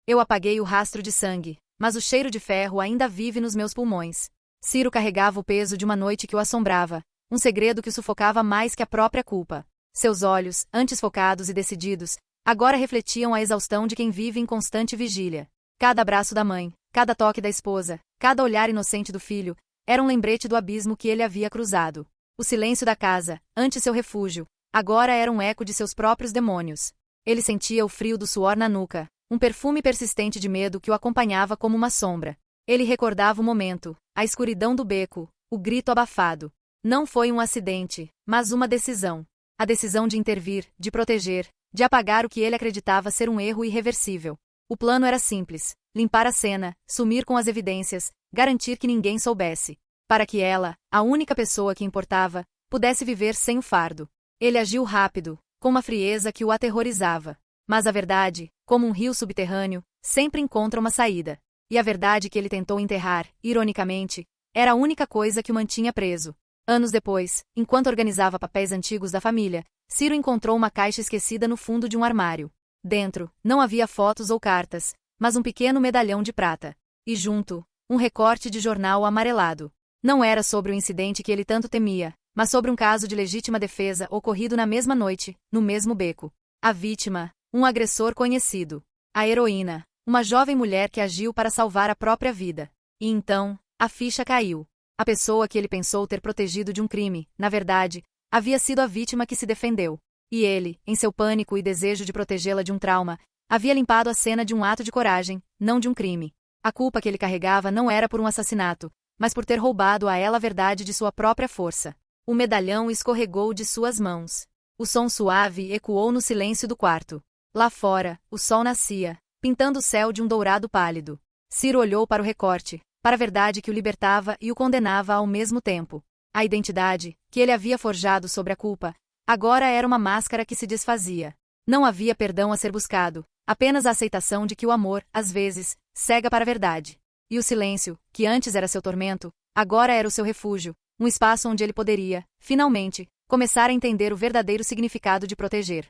Eu apaguei o rastro de sangue, mas o cheiro de ferro ainda vive nos meus pulmões. Ciro carregava o peso de uma noite que o assombrava, um segredo que o sufocava mais que a própria culpa. Seus olhos, antes focados e decididos, agora refletiam a exaustão de quem vive em constante vigília. Cada abraço da mãe, cada toque da esposa, cada olhar inocente do filho, era um lembrete do abismo que ele havia cruzado. O silêncio da casa, antes seu refúgio, agora era um eco de seus próprios demônios. Ele sentia o frio do suor na nuca, um perfume persistente de medo que o acompanhava como uma sombra. Ele recordava o momento, a escuridão do beco, o grito abafado. Não foi um acidente, mas uma decisão. A decisão de intervir, de proteger, de apagar o que ele acreditava ser um erro irreversível. O plano era simples: limpar a cena, sumir com as evidências, garantir que ninguém soubesse. Para que ela, a única pessoa que importava, pudesse viver sem o fardo. Ele agiu rápido, com uma frieza que o aterrorizava. Mas a verdade, como um rio subterrâneo, sempre encontra uma saída. E a verdade que ele tentou enterrar, ironicamente, era a única coisa que o mantinha preso. Anos depois, enquanto organizava papéis antigos da família, Ciro encontrou uma caixa esquecida no fundo de um armário. Dentro, não havia fotos ou cartas, mas um pequeno medalhão de prata. E junto, um recorte de jornal amarelado. Não era sobre o incidente que ele tanto temia, mas sobre um caso de legítima defesa ocorrido na mesma noite, no mesmo beco. A vítima, um agressor conhecido. A heroína, uma jovem mulher que agiu para salvar a própria vida. E então, a ficha caiu. A pessoa que ele pensou ter protegido de um crime, na verdade, havia sido a vítima que se defendeu. E ele, em seu pânico e desejo de protegê-la de um trauma, havia limpado a cena de um ato de coragem, não de um crime. A culpa que ele carregava não era por um assassinato, mas por ter roubado a ela a verdade de sua própria força. O medalhão escorregou de suas mãos. O som suave ecoou no silêncio do quarto. Lá fora, o sol nascia, pintando o céu de um dourado pálido. Ciro olhou para o recorte, para a verdade que o libertava e o condenava ao mesmo tempo. A identidade, que ele havia forjado sobre a culpa, agora era uma máscara que se desfazia. Não havia perdão a ser buscado, apenas a aceitação de que o amor, às vezes, cega para a verdade. E o silêncio, que antes era seu tormento, agora era o seu refúgio, um espaço onde ele poderia, finalmente, começar a entender o verdadeiro significado de proteger.